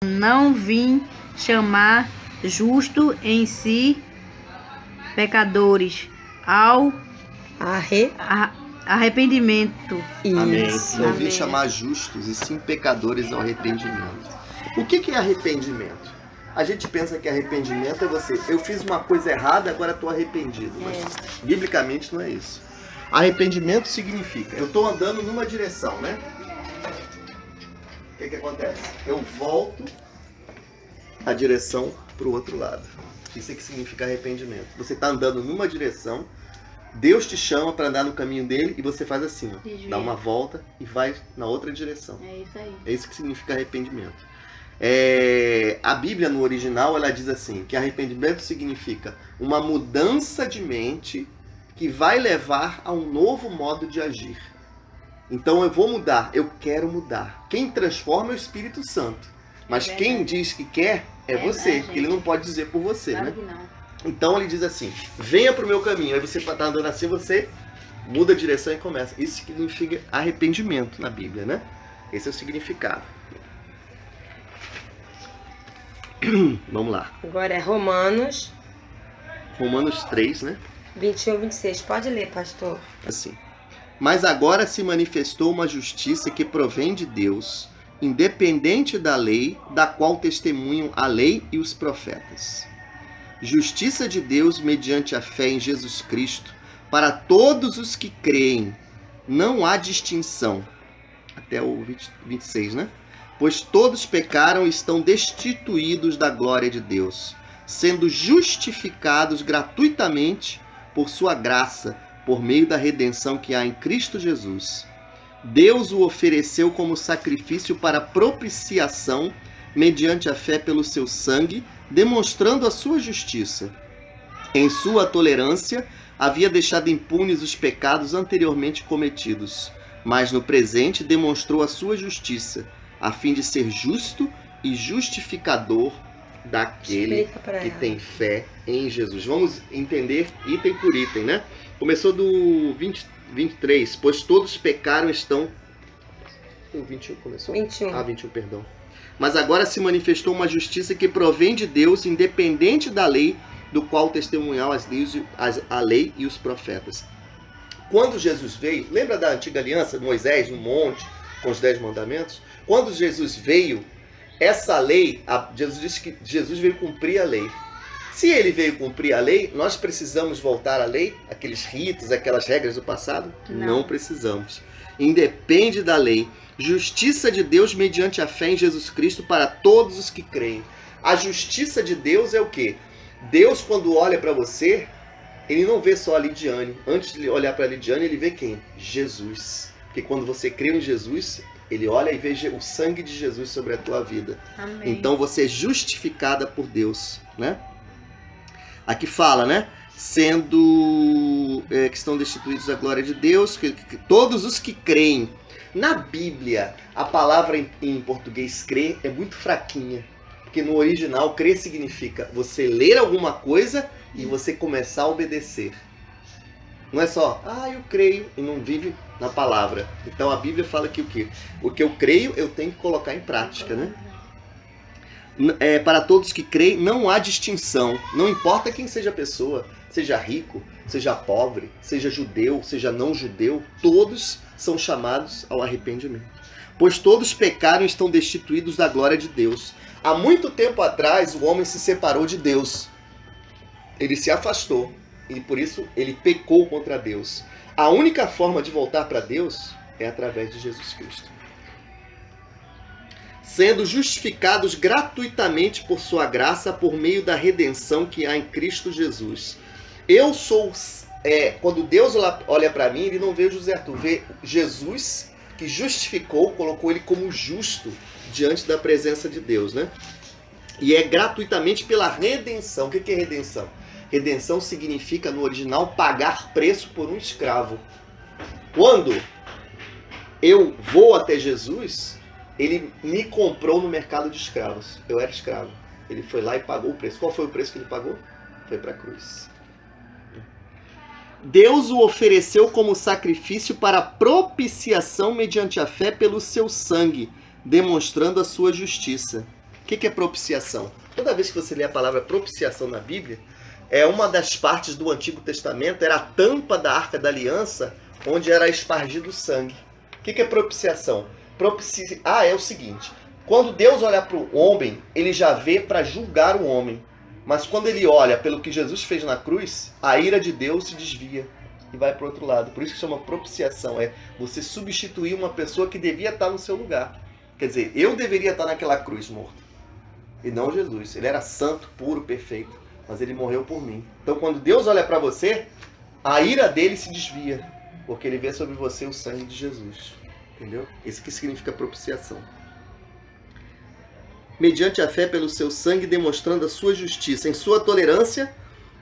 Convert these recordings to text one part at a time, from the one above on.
Não vim chamar justo em si pecadores ao arrependimento. Amém. Isso. Não vim Amém. chamar justos e sim pecadores ao arrependimento. O que é arrependimento? A gente pensa que arrependimento é você, eu fiz uma coisa errada, agora estou arrependido. Mas biblicamente não é isso. Arrependimento significa, eu estou andando numa direção, né? O que acontece? Eu volto a direção para o outro lado. Isso é que significa arrependimento. Você está andando numa direção, Deus te chama para andar no caminho dele e você faz assim, ó, dá uma volta e vai na outra direção. É isso aí. É isso que significa arrependimento. A Bíblia no original ela diz assim, que arrependimento significa uma mudança de mente que vai levar a um novo modo de agir. Então eu vou mudar, eu quero mudar. Quem transforma é o Espírito Santo. Mas quem diz que quer é você, que ele não pode dizer por você, Claro né? que não. Então ele diz assim, venha para o meu caminho. Aí você está andando assim, você muda a direção e começa. Isso significa arrependimento na Bíblia, né? Esse é o significado. Vamos lá. Agora é Romanos Romanos 3, né? 21, 26. Pode ler, pastor. Assim. Mas agora se manifestou uma justiça que provém de Deus, independente da lei, da qual testemunham a lei e os profetas. Justiça de Deus mediante a fé em Jesus Cristo, para todos os que creem. Não há distinção. Até o 26, né? Pois todos pecaram e estão destituídos da glória de Deus, sendo justificados gratuitamente por sua graça, por meio da redenção que há em Cristo Jesus. Deus o ofereceu como sacrifício para propiciação, mediante a fé pelo seu sangue, demonstrando a sua justiça. Em sua tolerância, havia deixado impunes os pecados anteriormente cometidos, mas no presente demonstrou a sua justiça, a fim de ser justo e justificador daquele que tem fé em Jesus. Vamos entender item por item, né? Começou do 23, pois todos pecaram estão... O 21 começou? 21. Ah, 21, perdão. Mas agora se manifestou uma justiça que provém de Deus, independente da lei, do qual testemunham a lei e os profetas. Quando Jesus veio, lembra da antiga aliança, Moisés no monte, com os 10 mandamentos? Quando Jesus veio, essa lei, Jesus disse que Jesus veio cumprir a lei. Se ele veio cumprir a lei, nós precisamos voltar à lei? Aqueles ritos, aquelas regras do passado? Não precisamos. Independe da lei. Justiça de Deus mediante a fé em Jesus Cristo para todos os que creem. A justiça de Deus é o quê? Deus, quando olha para você, ele não vê só a Lidiane. Antes de olhar para a Lidiane, ele vê quem? Jesus. Porque quando você crê em Jesus, ele olha e vê o sangue de Jesus sobre a tua vida. Amém. Então você é justificada por Deus, né? Aqui fala, né? Sendo que estão destituídos da glória de Deus, que todos os que creem. Na Bíblia, a palavra em português crer é muito fraquinha. Porque no original, crer significa você ler alguma coisa e você começar a obedecer. Não é só, eu creio e não vive na palavra. Então a Bíblia fala que o quê? O que eu creio, eu tenho que colocar em prática, né? Para todos que creem, não há distinção. Não importa quem seja a pessoa, seja rico, seja pobre, seja judeu, seja não judeu, todos são chamados ao arrependimento. Pois todos pecaram e estão destituídos da glória de Deus. Há muito tempo atrás, o homem se separou de Deus. Ele se afastou. E por isso ele pecou contra Deus. A única forma de voltar para Deus é através de Jesus Cristo. Sendo justificados gratuitamente por sua graça, por meio da redenção que há em Cristo Jesus. Eu sou... quando Deus olha para mim, ele não vê José Arthur, vê Jesus que justificou, colocou ele como justo diante da presença de Deus, né? E é gratuitamente pela redenção. O que é redenção? Redenção significa, no original, pagar preço por um escravo. Quando eu vou até Jesus, ele me comprou no mercado de escravos. Eu era escravo. Ele foi lá e pagou o preço. Qual foi o preço que ele pagou? Foi para a cruz. Deus o ofereceu como sacrifício para propiciação mediante a fé pelo seu sangue, demonstrando a sua justiça. O que é propiciação? Toda vez que você lê a palavra propiciação na Bíblia, é uma das partes do Antigo Testamento, era a tampa da Arca da Aliança, onde era espargido o sangue. O que é propiciação? É o seguinte, quando Deus olha para o homem, ele já vê para julgar o homem. Mas quando ele olha pelo que Jesus fez na cruz, a ira de Deus se desvia e vai para o outro lado. Por isso que chama propiciação, é você substituir uma pessoa que devia estar no seu lugar. Quer dizer, eu deveria estar naquela cruz morto, e não Jesus. Ele era santo, puro, perfeito, mas ele morreu por mim. Então quando Deus olha para você, a ira dele se desvia, porque ele vê sobre você o sangue de Jesus. Entendeu? Isso que significa propiciação. Mediante a fé pelo seu sangue, demonstrando a sua justiça. Em sua tolerância,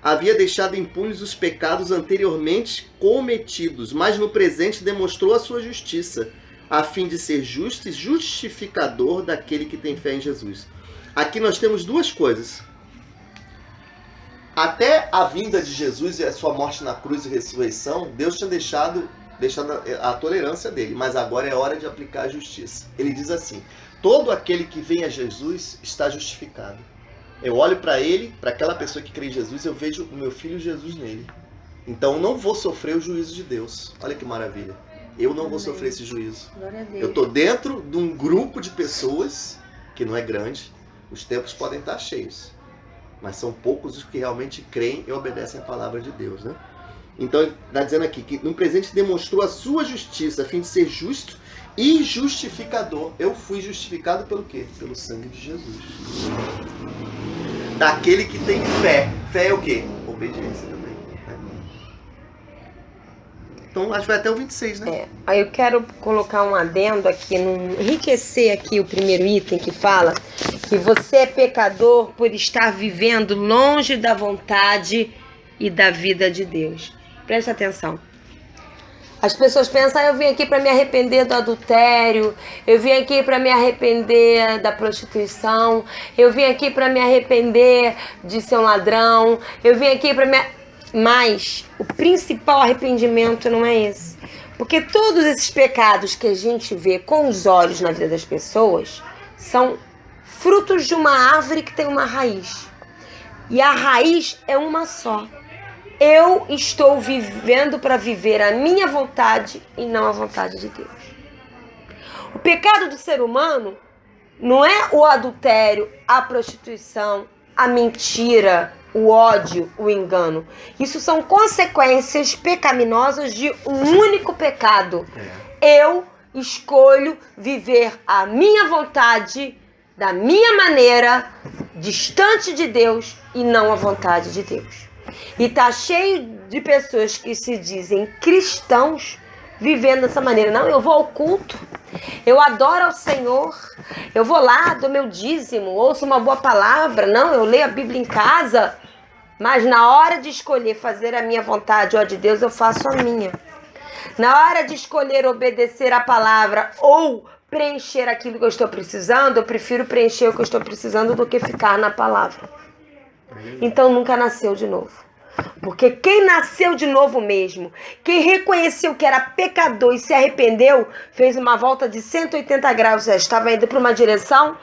havia deixado impunes os pecados anteriormente cometidos, mas no presente demonstrou a sua justiça, a fim de ser justo e justificador daquele que tem fé em Jesus. Aqui nós temos duas coisas. Até a vinda de Jesus e a sua morte na cruz e ressurreição, Deus tinha deixado a tolerância dele, mas agora é hora de aplicar a justiça. Ele diz assim: todo aquele que vem a Jesus está justificado. Eu olho para ele, para aquela pessoa que crê em Jesus, eu vejo o meu filho Jesus nele. Então eu não vou sofrer o juízo de Deus. Olha que maravilha. Eu não vou sofrer esse juízo. Eu estou dentro de um grupo de pessoas que não é grande. Os tempos podem estar cheios, mas são poucos os que realmente creem e obedecem a palavra de Deus, né? Então, está dizendo aqui que no presente demonstrou a sua justiça, a fim de ser justo e justificador. Eu fui justificado pelo quê? Pelo sangue de Jesus. Daquele que tem fé. Fé é o quê? Obediência também. Então, acho que vai até o 26, né? Aí eu quero colocar um adendo aqui, enriquecer aqui o primeiro item que fala que você é pecador por estar vivendo longe da vontade e da vida de Deus. Preste atenção. As pessoas pensam, eu vim aqui para me arrepender do adultério, eu vim aqui para me arrepender da prostituição, eu vim aqui para me arrepender de ser um ladrão, eu vim aqui para me... Mas o principal arrependimento não é esse. Porque todos esses pecados que a gente vê com os olhos na vida das pessoas são frutos de uma árvore que tem uma raiz. E a raiz é uma só. Eu estou vivendo para viver a minha vontade e não a vontade de Deus. O pecado do ser humano não é o adultério, a prostituição, a mentira, o ódio, o engano. Isso são consequências pecaminosas de um único pecado. Eu escolho viver a minha vontade, da minha maneira, distante de Deus e não a vontade de Deus. E tá cheio de pessoas que se dizem cristãos vivendo dessa maneira. Não, eu vou ao culto, eu adoro ao Senhor, eu vou lá, dou meu dízimo, ouço uma boa palavra, não, eu leio a Bíblia em casa, mas na hora de escolher fazer a minha vontade ou a de Deus, eu faço a minha. Na hora de escolher obedecer a palavra ou preencher aquilo que eu estou precisando, eu prefiro preencher o que eu estou precisando do que ficar na palavra. Então nunca nasceu de novo. Porque quem nasceu de novo mesmo, quem reconheceu que era pecador e se arrependeu, fez uma volta de 180 graus, já estava indo para uma direção,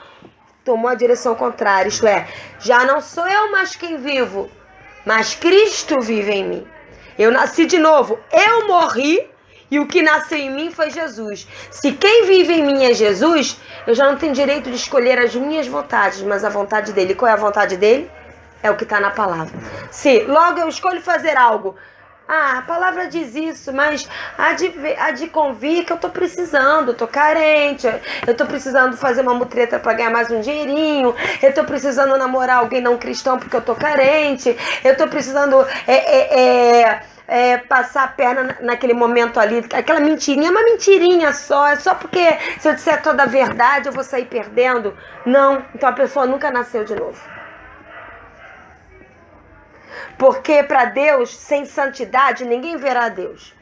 tomou a direção contrária, isto é, já não sou eu mais quem vivo, mas Cristo vive em mim. Eu nasci de novo, eu morri e o que nasceu em mim foi Jesus. Se quem vive em mim é Jesus, eu já não tenho direito de escolher as minhas vontades, mas a vontade dele. Qual é a vontade dele? É o que está na palavra. Se logo eu escolho fazer algo, a palavra diz isso, mas há de convir que eu estou precisando, estou carente, eu estou precisando fazer uma mutreta para ganhar mais um dinheirinho, eu estou precisando namorar alguém não cristão porque eu estou carente, eu estou precisando passar a perna naquele momento ali, aquela mentirinha, é uma mentirinha só, é só porque se eu disser toda a verdade eu vou sair perdendo. Não, então a pessoa nunca nasceu de novo. Porque para Deus, sem santidade, ninguém verá Deus.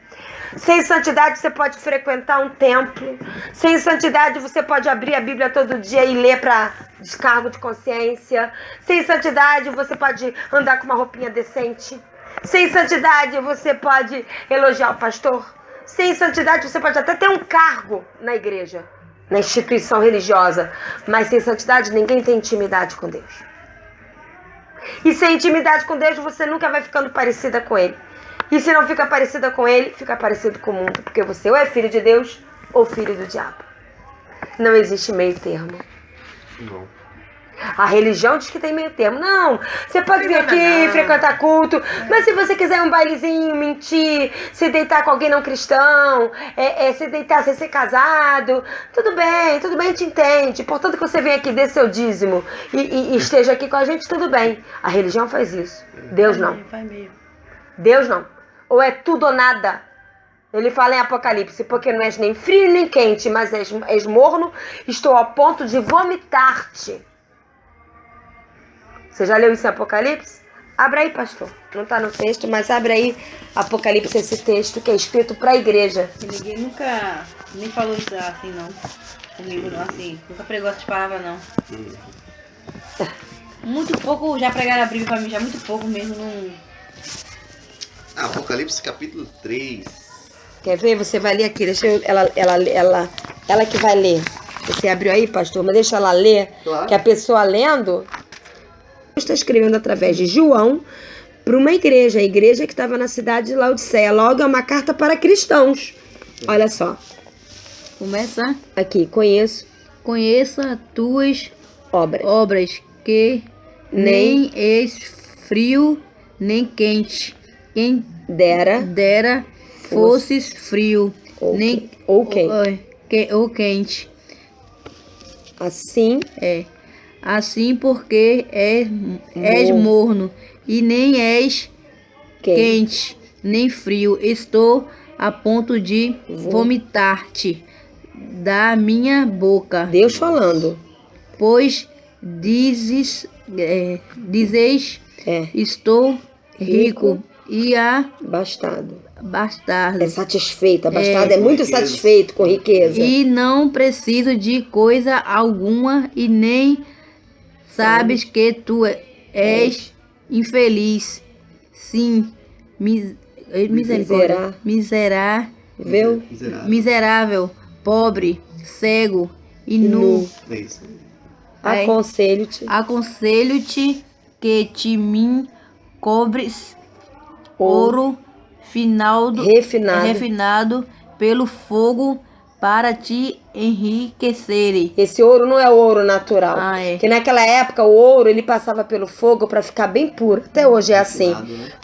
Sem santidade você pode frequentar um templo. Sem santidade você pode abrir a Bíblia todo dia e ler para descargo de consciência. Sem santidade você pode andar com uma roupinha decente. Sem santidade você pode elogiar o pastor. Sem santidade você pode até ter um cargo na igreja. na instituição religiosa, mas sem santidade ninguém tem intimidade com Deus. E sem intimidade com Deus você nunca vai ficando parecida com Ele. E se não fica parecida com Ele, fica parecido com o mundo, porque você ou é filho de Deus ou filho do diabo. Não existe meio termo. Não. A religião diz que tem meio termo. Não, você pode vir aqui, frequentar culto, mas se você quiser um bailezinho, mentir, se deitar com alguém não cristão, se deitar sem ser casado, tudo bem, a gente entende. Portanto que você vem aqui, dê seu dízimo e esteja aqui com a gente, tudo bem. A religião faz isso. Deus não. Deus não. Ou é tudo ou nada. Ele fala em Apocalipse, porque não és nem frio nem quente, mas és morno, estou ao ponto de vomitar-te. Você já leu isso em Apocalipse? Abra aí, pastor. Não está no texto, mas abre aí Apocalipse, esse texto que é escrito para a igreja. Ninguém nunca nem falou isso assim, não. Comigo, não, assim. Nunca pregou essas palavras, não. Muito pouco já pregaram a Bíblia para mim, já muito pouco mesmo. Não... Apocalipse capítulo 3. Quer ver? Você vai ler aqui. Deixa eu, ela que vai ler. Você abriu aí, pastor, mas deixa ela ler. Claro. Que a pessoa lendo está escrevendo através de João para uma igreja. A igreja que estava na cidade de Laodiceia. Logo é uma carta para cristãos. Olha só. Começa. Aqui, Conheça tuas obras que nem és frio nem quente. Quem dera fosses frio ou quente. Ou quente. Assim porque és morno e nem és quente nem frio. Estou a ponto de vomitar-te da minha boca. Deus falando. Pois dizes, estou rico e abastado. É satisfeito. Abastado é muito satisfeito com riqueza. E não preciso de coisa alguma e nem sabes que tu és infeliz. Sim, miserável, pobre, cego e nu. Aconselho-te que te me cobres ouro refinado pelo fogo para te enriquecer. Esse ouro não é o ouro natural. É. Que naquela época o ouro ele passava pelo fogo para ficar bem puro. Até hoje é assim.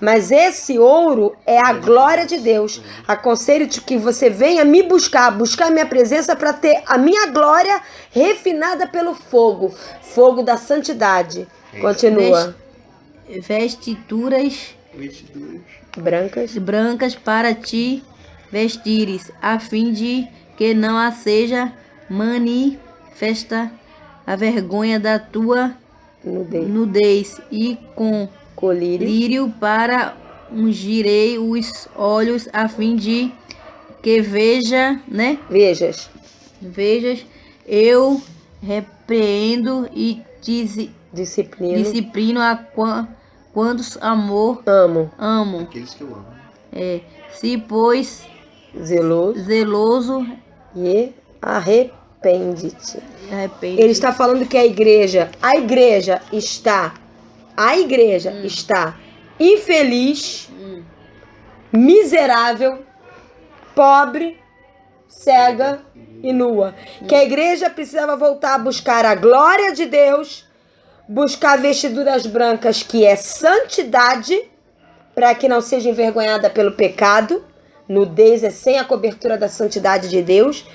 Mas esse ouro é a glória de Deus. Aconselho-te que você venha me buscar a minha presença para ter a minha glória refinada pelo fogo. Fogo da santidade. Continua. Vestiduras brancas para te vestires, a fim de que não seja manifesta a vergonha da tua nudez, e com colírio para ungirei os olhos, a fim de que vejas, eu repreendo e disciplino a quantos amo. Aqueles que eu amo. Se pois zeloso e arrepende-te. Ele está falando que a igreja está infeliz, miserável, pobre, cega e nua. Que a igreja precisava voltar a buscar a glória de Deus, buscar vestiduras brancas, que é santidade, para que não seja envergonhada pelo pecado. Nudez é sem a cobertura da santidade de Deus.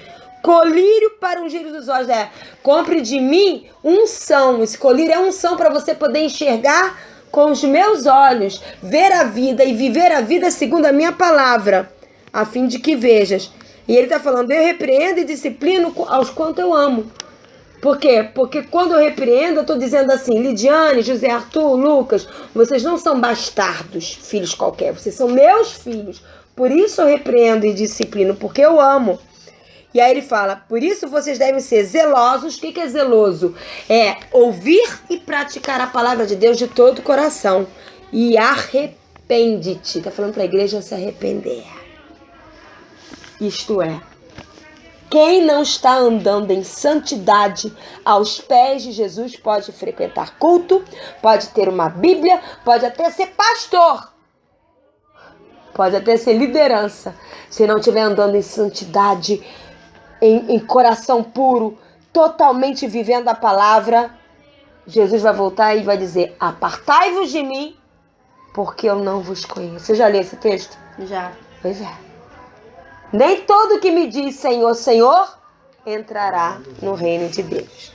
Colírio para ungir os olhos. Compre de mim unção. Esse colírio é unção para você poder enxergar com os meus olhos, ver a vida e viver a vida segundo a minha palavra, a fim de que vejas. E ele está falando, eu repreendo e disciplino aos quanto eu amo. Por quê? Porque quando eu repreendo, eu estou dizendo assim, Lidiane, José Arthur, Lucas, vocês não são bastardos, filhos qualquer, vocês são meus filhos. Por isso eu repreendo e disciplino, porque eu amo. E aí ele fala, por isso vocês devem ser zelosos. O que é zeloso? É ouvir e praticar a palavra de Deus de todo o coração. E arrepende-te. Está falando para a igreja se arrepender. Isto é, Quem não está andando em santidade aos pés de Jesus pode frequentar culto, pode ter uma Bíblia, pode até ser pastor, pode até ser liderança. Se não estiver andando em santidade, em coração puro, totalmente vivendo a palavra, Jesus vai voltar e vai dizer: apartai-vos de mim, porque eu não vos conheço. Você já leu esse texto? Já. Pois é. Nem todo que me diz Senhor, Senhor, entrará no reino de Deus.